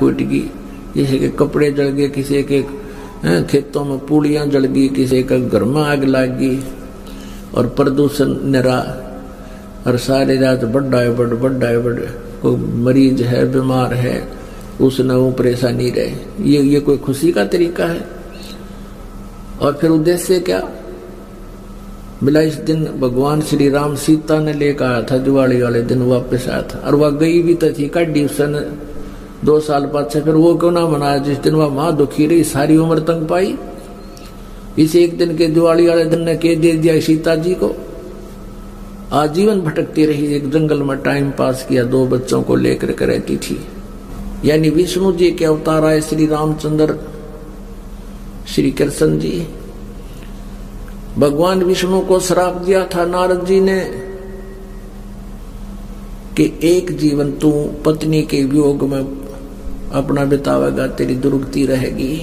फूट गई, किसी के कपड़े जल गए, किसी के खेतों में पूड़ियाँ जल गई, किसी के घर में आग लग गई, और प्रदूषण निरा, और सारे रात बड़ा है बड़ कोई मरीज है, बीमार है, उसने वो परेशानी रहे। ये कोई खुशी का तरीका है? और फिर उद्देश्य क्या? बिला इस दिन भगवान श्री राम सीता ने लेकर आया था, दिवाली वाले दिन वापस आया था, और वह गई भी तो थी काटी उसने 2 साल बाद से। फिर वो क्यों ना मनाया जिस दिन वह माँ दुखी रही, सारी उम्र तंग पाई? इस एक दिन के दिवाली वाले दिन ने कह दे दिया सीता जी को, आजीवन भटकती रही, एक जंगल में टाइम पास किया, 2 बच्चों को लेकर के रहती थी। यानी विष्णु जी के अवतार आए श्री रामचंद्र श्री कृष्ण जी। भगवान विष्णु को श्राप दिया था नारद जी ने कि एक जीवन तू पत्नी के वियोग में अपना बितावेगा, तेरी दुर्गति रहेगी।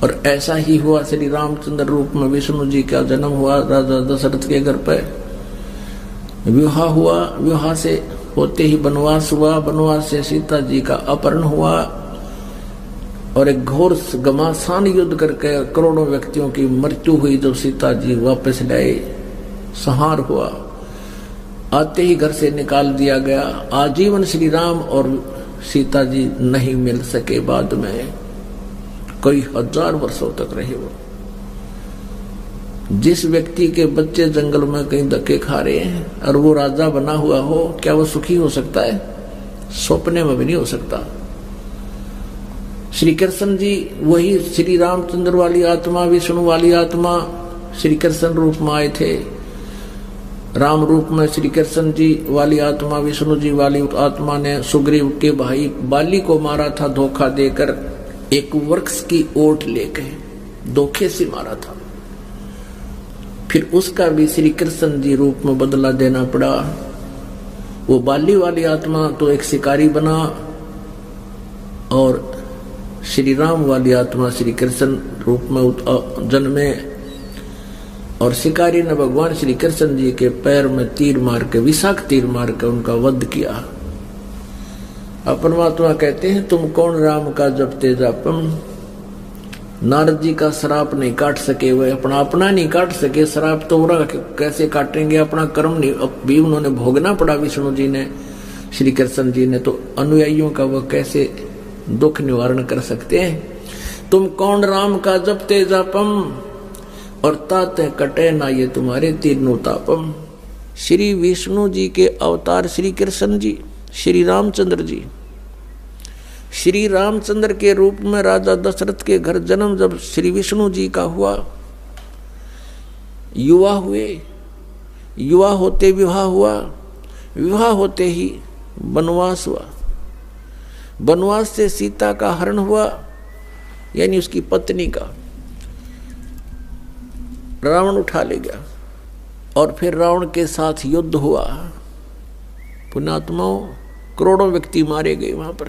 और ऐसा ही हुआ, श्री रामचंद्र रूप में विष्णु जी का जन्म हुआ। राजा दशरथ के घर पर विवाह हुआ, विवाह से होते ही वनवास हुआ, वनवास से सीता जी का अपहरण हुआ, और एक घोर घमासान युद्ध करके करोड़ों व्यक्तियों की मृत्यु हुई। जब सीता जी वापस लाए, संहार हुआ, आते ही घर से निकाल दिया गया। आजीवन श्री राम और सीता जी नहीं मिल सके, बाद में कई 1000 वर्षों तक रहे वो। जिस व्यक्ति के बच्चे जंगल में कहीं धक्के खा रहे हैं और वो राजा बना हुआ हो, क्या वो सुखी हो सकता है? सपने में भी नहीं हो सकता। श्री कृष्ण जी वही श्री रामचंद्र वाली आत्मा, विष्णु वाली आत्मा श्री कृष्ण रूप में आए थे। राम रूप में श्री कृष्ण जी वाली आत्मा, विष्णु जी वाली आत्मा ने सुग्रीव के भाई बाली को मारा था धोखा देकर, एक वृक्ष की ओट लेके धोखे से मारा था। फिर उसका भी श्री कृष्ण जी रूप में बदला देना पड़ा। वो बाली वाली आत्मा तो एक शिकारी बना, और श्री राम वाली आत्मा श्री कृष्ण रूप में जन्मे, और शिकारी ने भगवान श्री कृष्ण जी के पैर में तीर मार के, विषाक्त तीर मार के उनका वध किया। परमात्मा कहते हैं, तुम कौन राम का जपते जापम। नारद जी का श्राप नहीं काट सके, वे अपना नहीं काट सके, श्राप तो उरा कैसे काटेंगे? अपना कर्म नहीं भी उन्होंने भोगना पड़ा विष्णु जी ने, श्री कृष्ण जी ने, तो अनुयायियों का वह कैसे दुख निवारण कर सकते हैं? तुम कौन राम का जपते जापम, और ताते कटे ना ये तुम्हारे तीनों तापम। श्री विष्णु जी के अवतार श्री कृष्ण जी, श्री रामचंद्र जी, श्री रामचंद्र के रूप में राजा दशरथ के घर जन्म जब श्री विष्णु जी का हुआ, युवा हुए, युवा होते विवाह हुआ, विवाह होते ही वनवास हुआ, वनवास से सीता का हरण हुआ, यानी उसकी पत्नी का रावण उठा ले गया, और फिर रावण के साथ युद्ध हुआ। पुण्यात्माओं, करोड़ों व्यक्ति मारे गए वहां पर।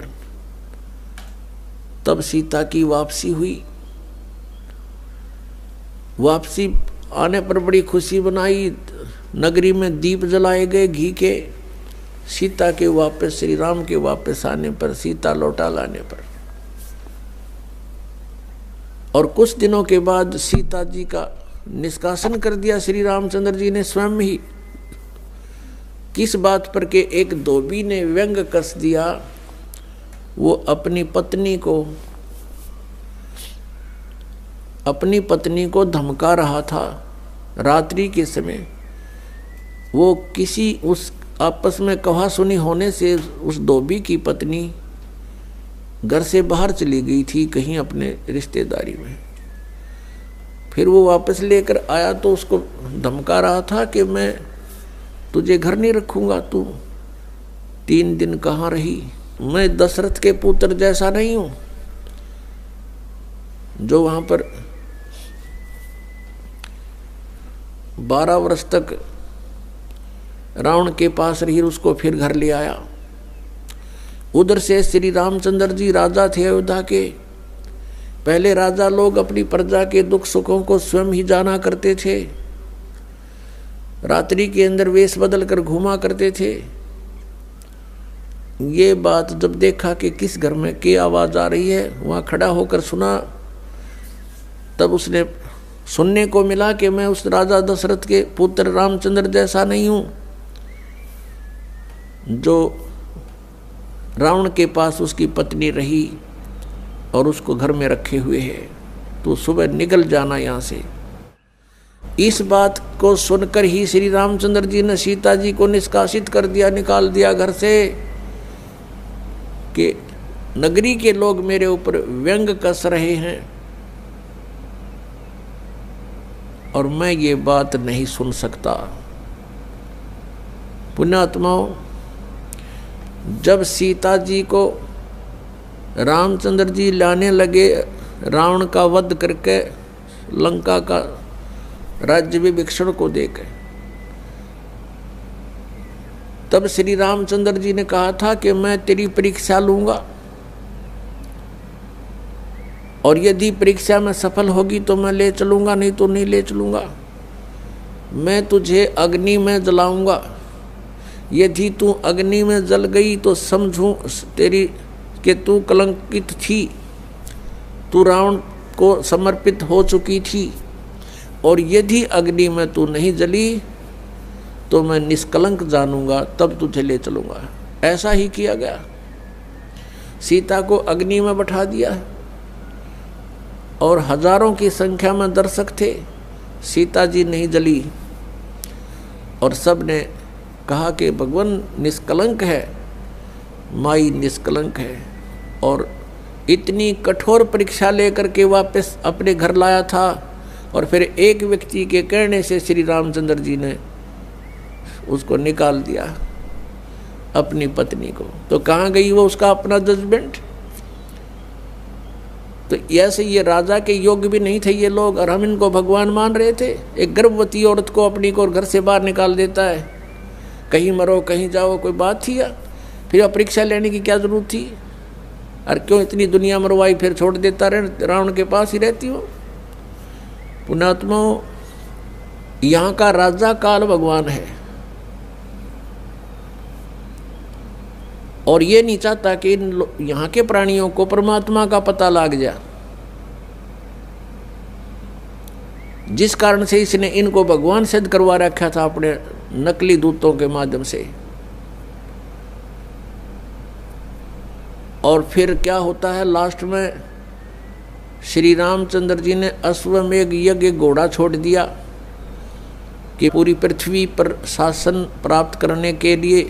तब सीता की वापसी हुई। वापसी आने पर बड़ी खुशी बनाई, नगरी में दीप जलाए गए घी के। सीता के वापस, श्री राम के वापस आने पर, सीता लौटा लाने पर, और कुछ दिनों के बाद सीता जी का निष्कासन कर दिया श्री रामचंद्र जी ने स्वयं ही। किस बात पर के एक धोबी ने व्यंग कस दिया, वो अपनी पत्नी को धमका रहा था रात्रि के समय। वो किसी उस आपस में कहा सुनी होने से उस धोबी की पत्नी घर से बाहर चली गई थी कहीं अपने रिश्तेदारी में। फिर वो वापस लेकर आया तो उसको धमका रहा था कि मैं तुझे घर नहीं रखूंगा, तू 3 दिन कहाँ रही? मैं दशरथ के पुत्र जैसा नहीं हूं जो वहां पर 12 वर्ष तक रावण के पास रही, उसको फिर घर ले आया। उधर से श्री रामचंद्र जी राजा थे अयोध्या के। पहले राजा लोग अपनी प्रजा के दुख सुखों को स्वयं ही जाना करते थे, रात्रि के अंदर वेश बदल कर घूमा करते थे। ये बात जब देखा कि किस घर में क्या आवाज आ रही है, वहां खड़ा होकर सुना, तब उसने सुनने को मिला कि मैं उस राजा दशरथ के पुत्र रामचंद्र जैसा नहीं हूं जो रावण के पास उसकी पत्नी रही और उसको घर में रखे हुए है, तो सुबह निकल जाना यहां से। इस बात को सुनकर ही श्री रामचंद्र जी ने सीता जी को निष्कासित कर दिया, निकाल दिया घर से, कि नगरी के लोग मेरे ऊपर व्यंग कस रहे हैं और मैं ये बात नहीं सुन सकता। पुण्यात्माओं, जब सीता जी को रामचंद्र जी लाने लगे रावण का वध करके लंका का राज्य विभीषण को देकर, तब श्री रामचंद्र जी ने कहा था कि मैं तेरी परीक्षा लूंगा और यदि परीक्षा में सफल होगी तो मैं ले चलूंगा, नहीं तो नहीं ले चलूंगा। मैं तुझे अग्नि में जलाऊंगा, यदि तू अग्नि में जल गई तो समझूं तेरी कि तू कलंकित थी, तू रावण को समर्पित हो चुकी थी, और यदि अग्नि में तू नहीं जली तो मैं निष्कलंक जानूंगा, तब तुझे ले चलूंगा। ऐसा ही किया गया, सीता को अग्नि में बैठा दिया और हजारों की संख्या में दर्शक थे, सीता जी नहीं जली और सब ने कहा कि भगवान निष्कलंक है, माई निष्कलंक है, और इतनी कठोर परीक्षा लेकर के वापस अपने घर लाया था। और फिर एक व्यक्ति के कहने से श्री रामचंद्र जी ने उसको निकाल दिया, अपनी पत्नी को। तो कहाँ गई वो उसका अपना जजमेंट? तो ऐसे ये राजा के योग्य भी नहीं थे ये लोग, और हम इनको भगवान मान रहे थे। एक गर्भवती औरत को अपनी को घर से बाहर निकाल देता है, कहीं मरो कहीं जाओ, कोई बात थी या? फिर परीक्षा लेने की क्या जरूरत थी? और क्यों इतनी दुनिया मरवाई, फिर छोड़ देता रहे, रावण के पास ही रहती हो। पुण्यात्माओं, यहाँ का राजा काल भगवान है और ये नहीं चाहता कि यहाँ के प्राणियों को परमात्मा का पता लग जाए, जिस कारण से इसने इनको भगवान सिद्ध करवा रखा था अपने नकली दूतों के माध्यम से। और फिर क्या होता है लास्ट में, श्री रामचंद्र जी ने अश्वमेघ यज्ञ घोड़ा छोड़ दिया कि पूरी पृथ्वी पर शासन प्राप्त करने के लिए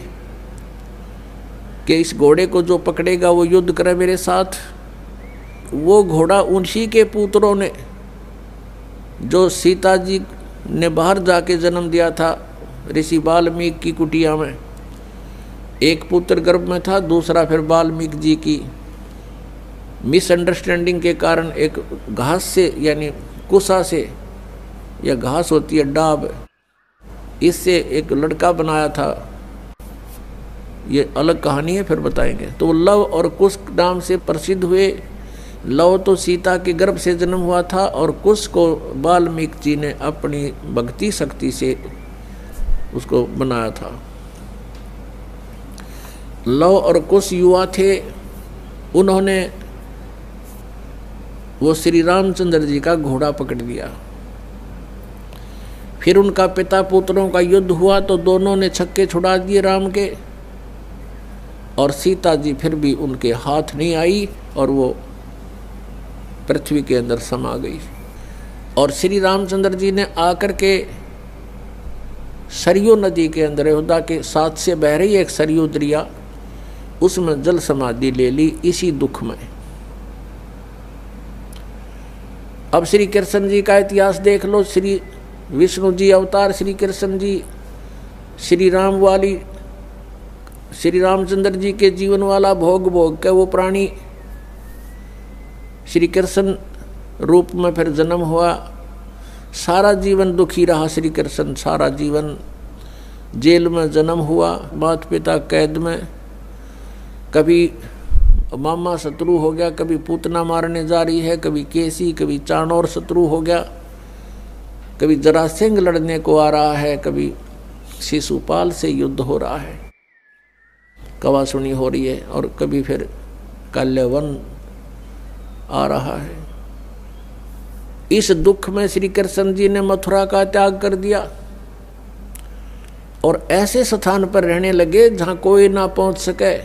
कि इस घोड़े को जो पकड़ेगा वो युद्ध करे मेरे साथ। वो घोड़ा उन्हीं के पुत्रों ने, जो सीता जी ने बाहर जाके जन्म दिया था ऋषि वाल्मीकि की कुटिया में, एक पुत्र गर्भ में था, दूसरा फिर वाल्मीकि जी की मिसअंडरस्टैंडिंग के कारण एक घास से, यानी कुसा से, या घास होती है डाब, इससे एक लड़का बनाया था। ये अलग कहानी है, फिर बताएंगे। तो लव और कुश नाम से प्रसिद्ध हुए। लव तो सीता के गर्भ से जन्म हुआ था और कुश को वाल्मीकि जी ने अपनी भक्ति शक्ति से उसको बनाया था। लव और कुश युवा थे, उन्होंने वो श्री रामचंद्र जी का घोड़ा पकड़ लिया। फिर उनका पिता पुत्रों का युद्ध हुआ तो दोनों ने छक्के छुड़ा दिए राम के, और सीता जी फिर भी उनके हाथ नहीं आई और वो पृथ्वी के अंदर समा गई। और श्री रामचंद्र जी ने आकर के सरयू नदी के अंदर, अयोध्या के साथ से बह रही एक सरयू दरिया, उसमें जल समाधि ले ली इसी दुख में। अब श्री कृष्ण जी का इतिहास देख लो। श्री विष्णु जी अवतार, श्री कृष्ण जी श्री राम वाली, श्री रामचंद्र जी के जीवन वाला भोग भोग के वो प्राणी श्री कृष्ण रूप में फिर जन्म हुआ। सारा जीवन दुखी रहा श्री कृष्ण, सारा जीवन जेल में जन्म हुआ, माता पिता कैद में, कभी मामा शत्रु हो गया, कभी पूतना मारने जा रही है, कभी केसी, कभी चाणोर शत्रु हो गया, कभी जरासिंह लड़ने को आ रहा है, कभी शिशुपाल से युद्ध हो रहा है। कवासुनी हो रही है और कभी फिर काल्यवन आ रहा है। इस दुख में श्री कृष्ण जी ने मथुरा का त्याग कर दिया और ऐसे स्थान पर रहने लगे जहां कोई ना पहुंच सके।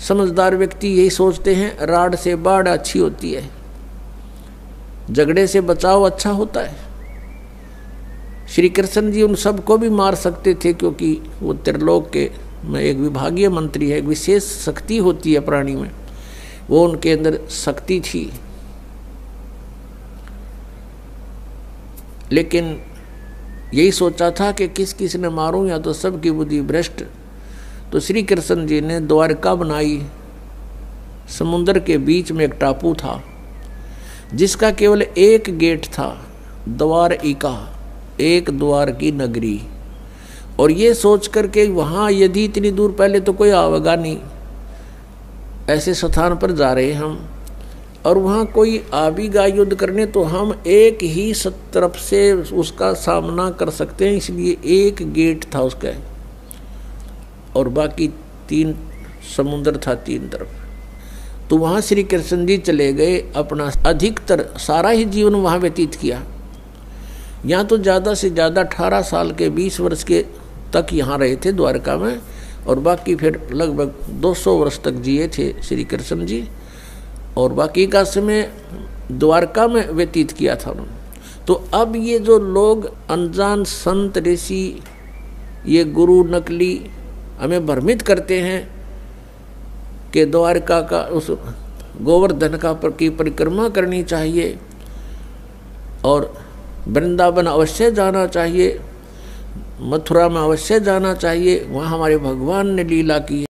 समझदार व्यक्ति यही सोचते हैं राड से बाढ़ अच्छी होती है, झगड़े से बचाव अच्छा होता है। श्री कृष्ण जी उन सबको भी मार सकते थे क्योंकि वो त्रिलोक के में एक विभागीय मंत्री है, एक विशेष शक्ति होती है प्राणी में, वो उनके अंदर शक्ति थी। लेकिन यही सोचा था कि किस किस ने मारूं या तो सबकी बुद्धि भ्रष्ट। तो श्री कृष्ण जी ने द्वारका बनाई। समुद्र के बीच में एक टापू था जिसका केवल एक गेट था, द्वारिका, एक द्वार की नगरी। और ये सोच करके वहाँ यदि इतनी दूर पहले तो कोई आवेगा नहीं, ऐसे स्थान पर जा रहे हम और वहाँ कोई आवेगा युद्ध करने तो हम एक ही तरफ से उसका सामना कर सकते हैं, इसलिए एक गेट था उसका और बाकी 3 समुद्र था 3 तरफ। तो वहाँ श्री कृष्ण जी चले गए, अपना अधिकतर सारा ही जीवन वहाँ व्यतीत किया। यहाँ तो ज़्यादा से ज़्यादा 18 साल के 20 वर्ष के तक यहाँ रहे थे द्वारका में और बाकी फिर लगभग 200 वर्ष तक जिए थे श्री कृष्ण जी और बाकी का समय द्वारका में व्यतीत किया था उन्होंने। तो अब ये जो लोग अनजान संत ऋषि, ये गुरु नकली हमें भ्रमित करते हैं कि द्वारका का उस गोवर्धन की परिक्रमा करनी चाहिए और वृंदावन अवश्य जाना चाहिए, मथुरा में अवश्य जाना चाहिए, वहाँ हमारे भगवान ने लीला की है।